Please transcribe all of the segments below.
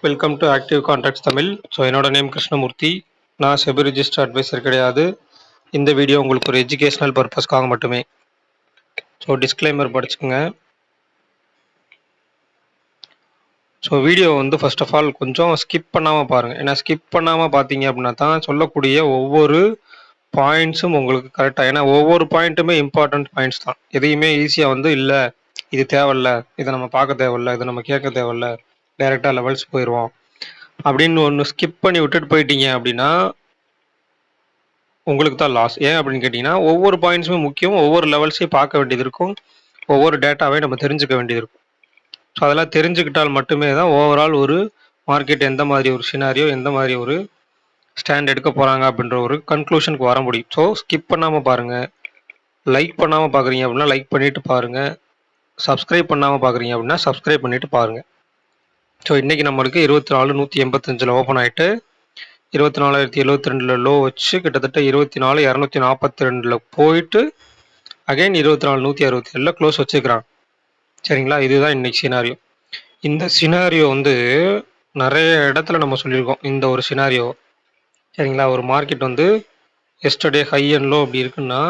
Welcome to active contracts Tamil. So என்னோட name Krishnamurthy. நான் SEBI register advisor கிடையாது. இந்த வீடியோ உங்களுக்கு ஒரு எஜுகேஷனல் பர்பஸ்க்காக மட்டுமே. ஸோ டிஸ்க்ளைமர் படிச்சுக்கோங்க. ஸோ வீடியோ வந்து ஃபர்ஸ்ட் ஆஃப் ஆல் கொஞ்சம் ஸ்கிப் பண்ணாமல் பாருங்கள். ஏன்னா ஸ்கிப் பண்ணாமல் பார்த்தீங்க அப்படின்னா தான் சொல்லக்கூடிய ஒவ்வொரு பாயிண்ட்ஸும் உங்களுக்கு கரெக்டாக, ஏன்னா ஒவ்வொரு பாயிண்ட்டுமே இம்பார்ட்டன்ட் பாயிண்ட்ஸ் தான். எதையுமே ஈஸியாக வந்து இல்லை இது தேவையில்ல, இதை நம்ம பார்க்க தேவையில்ல, இதை நம்ம கேட்க தேவையில்ல, டைரெக்டாக லெவல்ஸ் போயிடுவோம் அப்படின்னு ஒன்று ஸ்கிப் பண்ணி விட்டுட்டு போயிட்டீங்க அப்படின்னா உங்களுக்கு தான் லாஸ். ஏன் அப்படின்னு கேட்டிங்கன்னா ஒவ்வொரு பாயிண்ட்ஸுமே முக்கியம். ஒவ்வொரு லெவல்ஸையும் பார்க்க வேண்டியது இருக்கும். ஒவ்வொரு டேட்டாவையும் நம்ம தெரிஞ்சுக்க வேண்டியது இருக்கும். ஸோ அதெல்லாம் தெரிஞ்சுக்கிட்டால் மட்டுமே தான் ஓவரால் ஒரு மார்க்கெட் எந்த மாதிரி ஒரு சினாரியோ, எந்த மாதிரி ஒரு ஸ்டாண்ட் எடுக்க போகிறாங்க அப்படின்ற ஒரு கன்க்ளூஷனுக்கு வர முடியும். ஸோ ஸ்கிப் பண்ணாமல் பாருங்கள். லைக் பண்ணாமல் பார்க்குறீங்க அப்படின்னா லைக் பண்ணிவிட்டு பாருங்கள். சப்ஸ்கிரைப் பண்ணாமல் பார்க்குறீங்க அப்படின்னா சப்ஸ்கிரைப் பண்ணிவிட்டு பாருங்கள். ஸோ இன்றைக்கி நம்மளுக்கு 24,185 ஓப்பன் ஆகிட்டு 24,072 லோ வச்சு கிட்டத்தட்ட 24,242 போயிட்டு அகைன் 24,167 க்ளோஸ் வச்சுக்கிறாங்க. சரிங்களா, இதுதான் இன்னைக்கு சினாரியோ. இந்த சினாரியோ வந்து நிறைய இடத்துல நம்ம சொல்லியிருக்கோம். இந்த ஒரு சினாரியோ சரிங்களா, ஒரு மார்க்கெட் வந்து எஸ்டர்டே ஹை அண்ட் லோ அப்படி இருக்குன்னா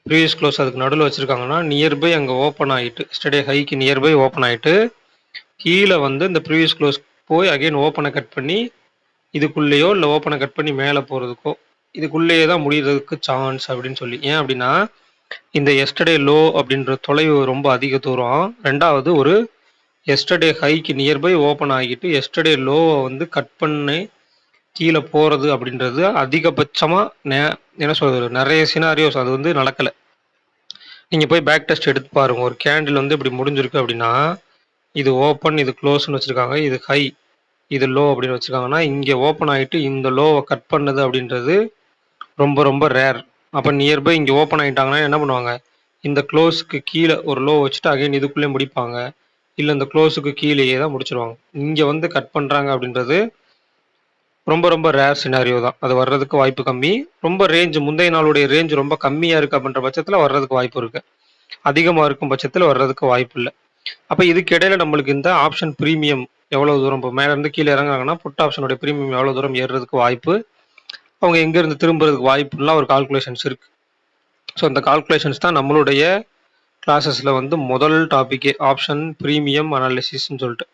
ப்ரீவியஸ் க்ளோஸ் அதுக்கு நடுவில் வச்சுருக்காங்கன்னா நியர்பை அங்கே ஓப்பன் ஆகிட்டு எஸ்டர்டே ஹைக்கு நியர்பை ஓப்பன் ஆகிட்டு கீழே வந்து இந்த ப்ரீவியஸ் க்ளோஸ் போய் அகைன் ஓப்பனை கட் பண்ணி இதுக்குள்ளேயோ இல்லை ஓப்பனை கட் பண்ணி மேலே போகிறதுக்கோ இதுக்குள்ளேயே தான் முடிகிறதுக்கு சான்ஸ் அப்படின்னு சொல்லி. ஏன் அப்படின்னா இந்த எஸ்டர்டே லோ அப்படின்ற தொலைவு ரொம்ப அதிக தூரம். ரெண்டாவது ஒரு எஸ்டர்டே ஹைக்கு நியர்பை ஓப்பன் ஆகிட்டு எஸ்டர்டே லோவை வந்து கட் பண்ணி கீழே போகிறது அப்படின்றது அதிகபட்சமாக என்ன சொல்கிறது, நிறைய சினாரியோஸ் அது வந்து நடக்கலை. நீங்கள் போய் பேக் டெஸ்ட் எடுத்து பாருங்கள். ஒரு கேண்டில் வந்து இப்படி முடிஞ்சிருக்கு அப்படின்னா இது ஓப்பன், இது க்ளோஸ்னு வச்சுருக்காங்க, இது ஹை, இது லோ அப்படின்னு வச்சுருக்காங்கன்னா இங்கே ஓப்பன் ஆகிட்டு இந்த லோவை கட் பண்ணுது அப்படின்றது ரொம்ப ரொம்ப ரேர். அப்போ நியர்பை இங்கே ஓப்பன் ஆகிட்டாங்கன்னா என்ன பண்ணுவாங்க, இந்த க்ளோஸுக்கு கீழே ஒரு லோ வச்சுட்டு அகைன் இதுக்குள்ளே முடிப்பாங்க, இல்லை இந்த க்ளோஸுக்கு கீழேயே தான் முடிச்சிருவாங்க. இங்கே வந்து கட் பண்ணுறாங்க அப்படின்றது ரொம்ப ரொம்ப ரேர் சினாரியோ தான். அது வர்றதுக்கு வாய்ப்பு கம்மி. ரொம்ப ரேஞ்ச் முந்தைய நாளுடைய ரேஞ்ச் ரொம்ப கம்மியாக இருக்குது அப்படின்ற பட்சத்தில் வர்றதுக்கு வாய்ப்பு இருக்குது. அதிகமாக இருக்கும் பட்சத்தில் வர்றதுக்கு வாய்ப்பு இல்லை. அப்போ இதுக்கு இடையில நம்மளுக்கு இந்த ஆப்ஷன் ப்ரீமியம் எவ்வளோ தூரம், இப்போ மேலேருந்து கீழே இறங்குறாங்கன்னா புட் ஆப்ஷனுடைய ப்ரீமியம் எவ்வளோ தூரம் ஏறுறதுக்கு வாய்ப்பு, அவங்க எங்கேருந்து திரும்புறதுக்கு வாய்ப்புலாம் ஒரு கால்குலேஷன்ஸ் இருக்குது. ஸோ அந்த கால்குலேஷன்ஸ் தான் நம்மளுடைய கிளாஸஸில் வந்து முதல் டாப்பிக்கே ஆப்ஷன் ப்ரீமியம் அனாலிசிஸ்ன்னு சொல்லிட்டு.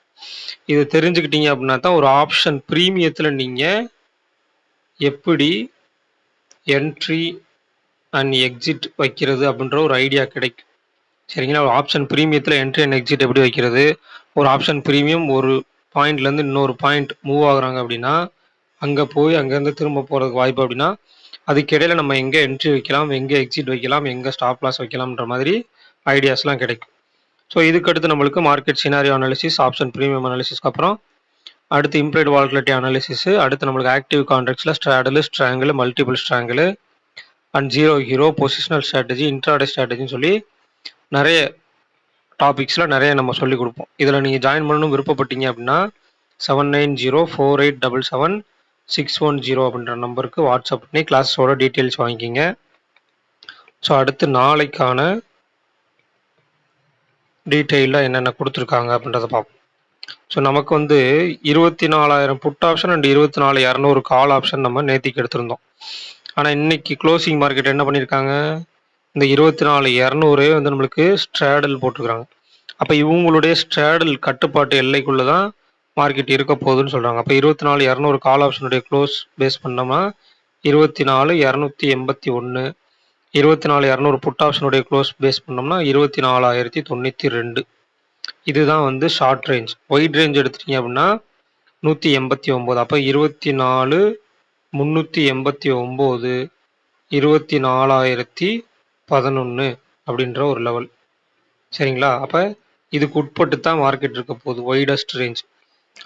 இது தெரிஞ்சுக்கிட்டீங்க அப்படின்னா தான் ஒரு ஆப்ஷன் ப்ரீமியத்தில் நீங்கள் எப்படி என்ட்ரி அண்ட் எக்ஸிட் வைக்கிறது அப்படின்ற ஒரு ஐடியா கிடைக்கும். சரிங்களா, ஒரு ஆப்ஷன் ப்ரீமியத்தில் என்ட்ரி அண்ட் எக்ஸிட் எப்படி வைக்கிறது, ஒரு ஆப்ஷன் ப்ரீமியம் ஒரு பாயிண்ட்லேருந்து இன்னொரு பாயிண்ட் மூவ் ஆகுறாங்க அப்படின்னா அங்கே போய் அங்கேருந்து திரும்ப போகிறதுக்கு வாய்ப்பு அப்படின்னா அதுக்கிடையில் நம்ம எங்கே என்ட்ரி வைக்கலாம், எங்கே எக்ஸிட் வைக்கலாம், எங்கே ஸ்டாப் லாஸ் வைக்கலாம்ன்ற மாதிரி ஐடியாஸ்லாம் கிடைக்கும். ஸோ இதுக்கடுத்து நம்மளுக்கு market scenario analysis, option premium அனாலிசிஸ்க்கு அப்புறம் அடுத்து இம்ப்ளைட் வாலட்டிலிட்டி அனாலிசிஸ், அடுத்து நம்மளுக்கு ஆக்டிவ் கான்ட்ராக்ட்ஸில் straddle, strangle, multiple strangle and zero hero, positional strategy, intraday ஸ்ட்ராட்டஜின்னு சொல்லி நிறைய டாபிக்ஸில் நிறைய நம்ம சொல்லிக் கொடுப்போம். இதில் நீங்கள் ஜாயின் பண்ணணும் விருப்பப்பட்டீங்க அப்படின்னா 7904877610 அப்படின்ற நம்பருக்கு வாட்ஸ்அப் பண்ணி கிளாஸோட டீட்டெயில்ஸ் வாங்கிக்கிங்க. ஸோ அடுத்து நாளைக்கான டீட்டெயிலாக என்னென்ன கொடுத்துருக்காங்க அப்படின்றத பார்ப்போம். ஸோ நமக்கு வந்து 24,000 put option and 24,200 call option நம்ம நேத்திக்கு எடுத்திருந்தோம். ஆனால் இன்னைக்கு க்ளோசிங் மார்க்கெட் என்ன பண்ணியிருக்காங்க, இந்த 24,200 வந்து நம்மளுக்கு ஸ்ட்ராடல் போட்டிருக்காங்க. அப்போ இவங்களுடைய ஸ்ட்ராடல் கட்டுப்பாட்டு எல்லைக்குள்ளே தான் மார்க்கெட் இருக்க போகுதுன்னு சொல்கிறாங்க. அப்போ 24,200 கால் ஆப்ஷனுடைய க்ளோஸ் பேஸ் பண்ணோம்னா 24,281, 24,200 புட் ஆப்ஷனுடைய க்ளோஸ் பேஸ் பண்ணோம்னா 24,092. இதுதான் வந்து ஷார்ட் ரேஞ்ச். ஒயிட் ரேஞ்ச் எடுத்துட்டீங்க அப்படின்னா 189. அப்போ 24,389, 24,011 அப்படின்ற ஒரு லெவல். சரிங்களா, அப்போ இதுக்கு உட்பட்டு தான் மார்க்கெட் இருக்க போகுது, ஒய்டஸ்ட் ரேஞ்ச்.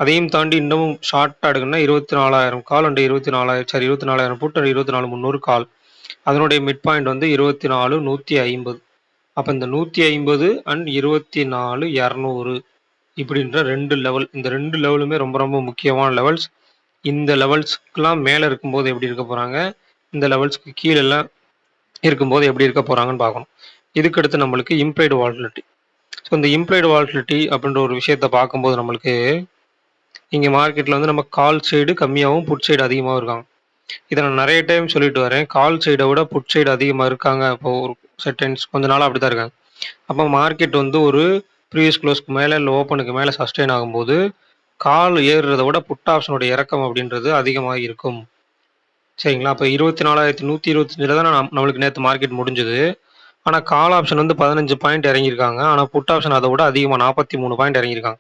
அதையும் தாண்டி இன்னமும் ஷார்ட்டாக எடுக்கணும்னா 24,000 கால் அண்ட் 24,000 புட் அண்ட் 24,300 கால். அதனுடைய மிட் பாயிண்ட் வந்து 24,150. அப்போ இந்த 150 அண்ட் 24,200 இப்படின்ற ரெண்டு லெவல், இந்த ரெண்டு லெவலுமே ரொம்ப ரொம்ப முக்கியமான லெவல்ஸ். இந்த லெவல்ஸ்க்குலாம் மேலே இருக்கும்போது எப்படி இருக்க போகிறாங்க, இந்த லெவல்ஸ்க்கு கீழெல்லாம் இருக்கும்போது எப்படி இருக்க போகிறாங்கன்னு பார்க்கணும். இதுக்கடுத்து நம்மளுக்கு இம்ப்ளைடு வாலட்டிலிட்டி. ஸோ இந்த இம்ப்ளைடு வாலட்டிலிட்டி அப்படின்ற ஒரு விஷயத்தை பார்க்கும்போது நம்மளுக்கு இங்கே மார்க்கெட்டில் வந்து நம்ம கால் சைடு கம்மியாகவும் புட் சைடு அதிகமாகவும் இருக்காங்க. இதை நான் நிறைய டைம் சொல்லிட்டு வரேன். கால் சைடை விட புட் சைடு அதிகமாக இருக்காங்க. இப்போ ஒரு செட்டன்ஸ் கொஞ்ச நாளாக அப்படி தான் இருக்காங்க. அப்போ மார்க்கெட் வந்து ஒரு ப்ரீவியஸ் க்ளோஸ்க்கு மேலே இல்லை ஓப்பனுக்கு மேலே சஸ்டெயின் ஆகும்போது கால் ஏறுறதை விட புட் ஆப்ஷனுடைய இறக்கம் அப்படின்றது அதிகமாக இருக்கும். சரிங்களா? அப்போ 24,125 தான் நம்மளுக்கு நேற்று மார்க்கெட் முடிஞ்சது. ஆனால் கால் ஆப்ஷன் வந்து 15 பாயிண்ட் இறங்கியிருக்காங்க. ஆனால் புட் ஆப்ஷன் அதை விட அதிகமாக 43 பாயிண்ட் இறங்கியிருக்காங்க.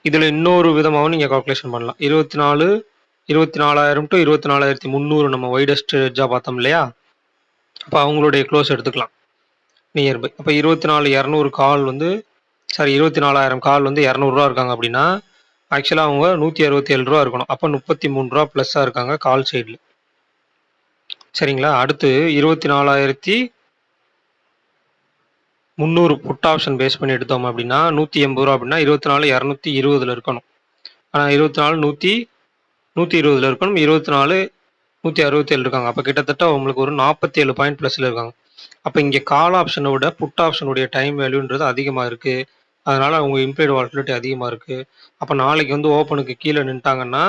இதில் இன்னொரு விதமாகவும் நீங்கள் கால்குலேஷன் பண்ணலாம். 24,000 டு 24,300 நம்ம வைடஸ்ட் எட்ஜாக பார்த்தோம் இல்லையா? அப்போ அவங்களுடைய க்ளோஸ் எடுத்துக்கலாம் நியர்பை. அப்போ 24,200 கால் வந்து 24,000 கால் வந்து ₹200 இருக்காங்க அப்படின்னா ஆக்சுவலாக அவங்க ₹167 இருக்கணும். அப்போ ₹33 ப்ளஸ்ஸாக இருக்காங்க கால் சைடில். சரிங்களா? அடுத்து 24,300 புட் ஆப்ஷன் பேஸ் பண்ணி எடுத்தோம் அப்படின்னா ₹180 அப்படின்னா 24,220 இருக்கணும். ஆனால் 24,120 இருக்கணும். 24,167 இருக்காங்க. அப்போ கிட்டத்தட்ட உங்களுக்கு ஒரு 47 பாயிண்ட் ப்ளஸில் இருக்காங்க. அப்போ இங்கே கால் ஆப்ஷனை விட புட் ஆப்ஷனுடைய டைம் வேல்யூன்றது அதிகமாக இருக்குது. அதனால் அவங்க இம்ப்ளைடு வாலட்டிலிட்டி அதிகமாக இருக்குது. அப்போ நாளைக்கு வந்து ஓப்பனுக்கு கீழே நின்ட்டாங்கன்னா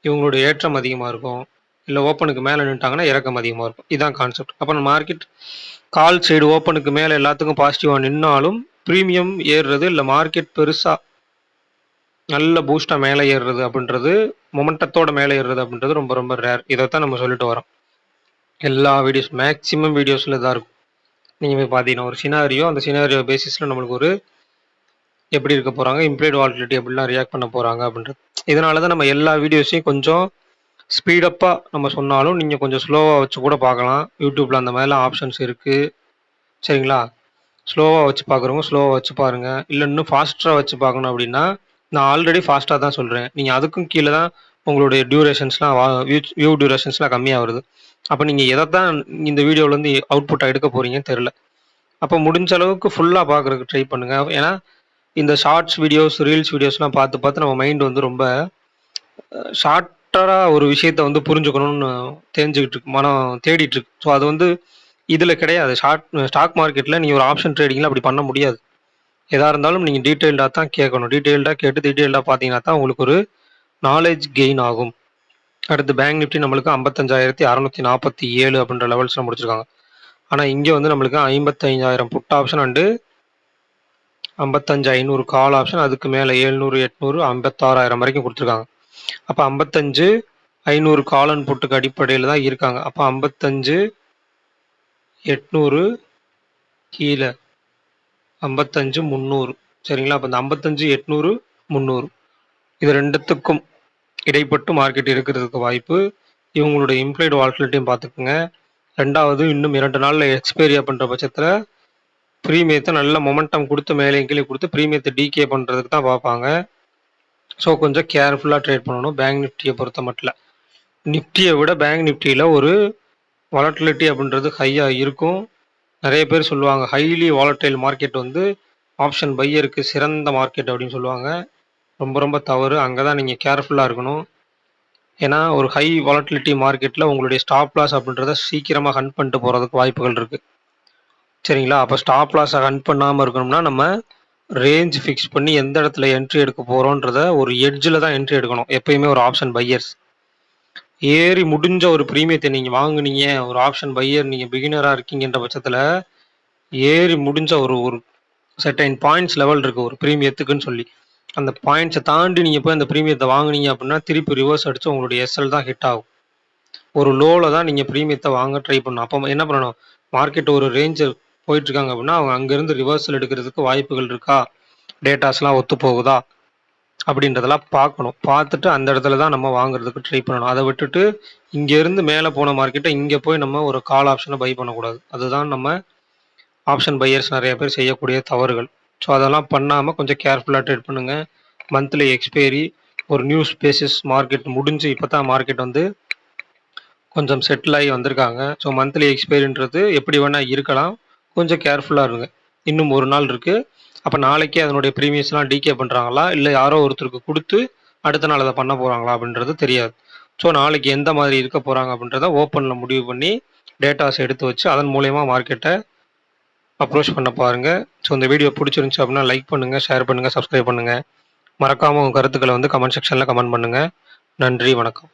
இவங்களுடைய ஏற்றம் அதிகமாக இருக்கும். இல்லை ஓப்பனுக்கு மேலே நின்ட்டாங்கன்னா இறக்கம் அதிகமாக இருக்கும். இதுதான் கான்செப்ட். அப்போ மார்க்கெட் கால் சைடு ஓப்பனுக்கு மேலே எல்லாத்துக்கும் பாசிட்டிவாக நின்னாலும் ப்ரீமியம் ஏறுறது இல்லை மார்க்கெட் பெருசாக நல்ல பூஸ்ட்டாக மேலே ஏறுறது அப்படின்றது மொமெண்டத்தோட மேலே ஏறுறது அப்படின்றது ரொம்ப ரொம்ப ரேர். இதைத்தான் நம்ம சொல்லிட்டு வரோம். எல்லா வீடியோஸ் மேக்ஸிமம் வீடியோஸில் இதாக இருக்கும். நீங்கள் போய் பார்த்தீங்கன்னா ஒரு சினாரியோ, அந்த சினாரியோ பேசிஸில் நம்மளுக்கு ஒரு எப்படி இருக்க போகிறாங்க, இம்ப்ளைடு வாலட்டிலிட்டி எப்படிலாம் ரியாக்ட் பண்ண போகிறாங்க அப்படின்றது. இதனால தான் நம்ம எல்லா வீடியோஸையும் கொஞ்சம் ஸ்பீடப்பாக நம்ம சொன்னாலும் நீங்கள் கொஞ்சம் ஸ்லோவாக வச்சு கூட பார்க்கலாம். யூடியூப்பில் அந்த மாதிரிலாம் ஆப்ஷன்ஸ் இருக்குது. சரிங்களா? ஸ்லோவாக வச்சு பார்க்குறவங்க ஸ்லோவாக வச்சு பாருங்கள். இல்லை இன்னும் ஃபாஸ்ட்டாக வச்சு பார்க்கணும் அப்படின்னா நான் ஆல்ரெடி ஃபாஸ்ட்டாக தான் சொல்கிறேன். நீங்கள் அதுக்கும் கீழே தான் உங்களுடைய டியூரேஷன்ஸ்லாம் வியூ டியூரேஷன்ஸ்லாம் கம்மியாக வருது. அப்போ நீங்கள் எதை தான் இந்த வீடியோவிலேருந்து அவுட்புட்டாக எடுக்க போகிறீங்கன்னு தெரில. அப்போ முடிஞ்ச அளவுக்கு ஃபுல்லாக பார்க்குறதுக்கு ட்ரை பண்ணுங்கள். ஏன்னா இந்த ஷார்ட்ஸ் வீடியோஸ், ரீல்ஸ் வீடியோஸ்லாம் பார்த்து பார்த்து நம்ம மைண்ட் வந்து ரொம்ப ஷார்ட்டராக ஒரு விஷயத்த வந்து புரிஞ்சுக்கணும்னு தெரிஞ்சுக்கிட்டு இருக்கு, மனம் தேடிட்டு இருக்கு. ஸோ அது வந்து இதில் கிடையாது. ஸ்டாக் மார்க்கெட்டில் நீங்கள் ஒரு ஆப்ஷன் ட்ரேடிங்கில் அப்படி பண்ண முடியாது. எதாக இருந்தாலும் நீங்கள் டீட்டெயில்டாக தான் கேட்கணும். டீட்டெயில்டாக கேட்டு டீட்டெயில்டாக பார்த்தீங்கன்னா தான் உங்களுக்கு ஒரு நாலேஜ் கெயின் ஆகும். அடுத்து பேங்க் நிஃப்டி நம்மளுக்கு 55,647 அப்படின்ற லெவல்ஸில் முடிச்சிருக்காங்க. ஆனால் இங்கே வந்து நம்மளுக்கு 55,000 put option and 55,500 call option, அதுக்கு மேலே 700, 800, 56,000 வரைக்கும் கொடுத்துருக்காங்க. அப்போ 55,500 கால் அண்ட் புட்டுக்கு அடிப்படையில் தான் இருக்காங்க. அப்போ 55,800 கீழே 55,300. சரிங்களா? அப்போ இந்த 55,800, 300 இது ரெண்டுத்துக்கும் இடைப்பட்டு மார்க்கெட் இருக்கிறதுக்கு வாய்ப்பு. இவங்களுடைய இம்ப்ளைடு வாலட்டிலிட்டியும் பார்த்துக்குங்க. ரெண்டாவது, இன்னும் 2 நாளில் எக்ஸ்பைரி பண்ணுற பட்சத்தில் ப்ரீமியத்தை நல்ல மொமெண்டம் கொடுத்து மேலே கீழே கொடுத்து ப்ரீமியத்தை டிகே பண்ணுறதுக்கு தான் பார்ப்பாங்க. ஸோ கொஞ்சம் கேர்ஃபுல்லாக ட்ரேட் பண்ணணும். பேங்க் நிஃப்டியை பொறுத்த மட்டும் நிஃப்டியை விட பேங்க் நிஃப்டியில் ஒரு வாலட்டிலிட்டி அப்படின்றது ஹையாக இருக்கும். நிறைய பேர் சொல்லுவாங்க ஹைலி வாலட்டைல் மார்க்கெட் வந்து ஆப்ஷன் பையருக்கு சிறந்த மார்க்கெட் அப்படின்னு சொல்லுவாங்க. ரொம்ப ரொம்ப தவறு. அங்கே தான் நீங்கள் கேர்ஃபுல்லாக இருக்கணும். ஏன்னா ஒரு ஹை வாலட்டிலிட்டி மார்க்கெட்டில் உங்களுடைய ஸ்டாப் லாஸ் அப்படின்றத சீக்கிரமாக ஹண்ட் பண்ணிட்டு போகிறதுக்கு வாய்ப்புகள் இருக்குது. சரிங்களா? அப்போ ஸ்டாப் லாஸை ஹண்ட் பண்ணாமல் இருக்கணும்னா நம்ம ரேஞ்ச் ஃபிக்ஸ் பண்ணி எந்த இடத்துல என்ட்ரி எடுக்க போகிறோன்றத ஒரு எட்ஜில் தான் என்ட்ரி எடுக்கணும் எப்பயுமே. ஒரு ஆப்ஷன் பையர்ஸ் ஏறி முடிஞ்ச ஒரு ப்ரீமியத்தை நீங்கள் வாங்குனீங்க, ஒரு ஆப்ஷன் பையர் நீங்கள் பிகினராக இருக்கீங்கன்ற பட்சத்தில் ஏறி முடிஞ்ச ஒரு ஒரு செர்டைன் பாயிண்ட்ஸ் லெவல் இருக்குது ஒரு ப்ரீமியத்துக்குன்னு சொல்லி, அந்த பாயிண்ட்ஸை தாண்டி நீங்கள் போய் அந்த ப்ரீமியத்தை வாங்குனீங்க அப்படின்னா திருப்பி ரிவர்ஸ் அடித்து உங்களுடைய எஸ்எல் தான் ஹிட் ஆகும். ஒரு லோவில் தான் நீங்கள் ப்ரீமியத்தை வாங்க ட்ரை பண்ணணும். அப்போ என்ன பண்ணணும், மார்க்கெட் ஒரு ரேஞ்சு போயிட்டுருக்காங்க அப்படின்னா அவங்க அங்கேருந்து ரிவர்சல் எடுக்கிறதுக்கு வாய்ப்புகள் இருக்கா, டேட்டாஸ்லாம் ஒத்து போகுதா அப்படின்றதெல்லாம் பார்க்கணும். பார்த்துட்டு அந்த இடத்துல தான் நம்ம வாங்குறதுக்கு ட்ரை பண்ணணும். அதை விட்டுட்டு இங்கேருந்து மேலே போன மார்க்கெட்டை இங்கே போய் நம்ம ஒரு கால் ஆப்ஷனை பை பண்ணக்கூடாது. அதுதான் நம்ம ஆப்ஷன் பையர்ஸ் நிறைய பேர் செய்யக்கூடிய தவறுகள். ஸோ அதெல்லாம் பண்ணாமல் கொஞ்சம் கேர்ஃபுல்லாக ட்ரேட் பண்ணுங்கள். மந்த்லி எக்ஸ்பைரி, ஒரு நியூஸ் பேசிஸ் மார்க்கெட் முடிஞ்சு இப்போ தான் மார்க்கெட் வந்து கொஞ்சம் செட்டில் ஆகி வந்திருக்காங்க. ஸோ மந்த்லி எக்ஸ்பைரின்றது எப்படி வேணால் இருக்கலாம். கொஞ்சம் கேர்ஃபுல்லாக இருங்க. இன்னும் ஒரு நாள் இருக்குது. அப்போ நாளைக்கே அதனுடைய ப்ரீமியஸ்லாம் டிகே பண்ணுறாங்களா, இல்லை யாரோ ஒருத்தருக்கு கொடுத்து அடுத்த நாள் அதை பண்ண போகிறாங்களா அப்படின்றது தெரியாது. ஸோ நாளைக்கு எந்த மாதிரி இருக்க போகிறாங்க அப்படின்றத ஓப்பனில் முடிவு பண்ணி டேட்டாஸ் எடுத்து வச்சு அதன் மூலயமா மார்க்கெட்டை அப்ரோச் பண்ண பாருங்கள். ஸோ இந்த வீடியோ பிடிச்சிருந்துச்சி அப்படின்னா லைக் பண்ணுங்கள், ஷேர் பண்ணுங்கள், சப்ஸ்கிரைப் பண்ணுங்கள். மறக்காம உங்க கருத்துக்கள வந்து கமெண்ட் செக்ஷன்ல கமெண்ட் பண்ணுங்க. நன்றி, வணக்கம்.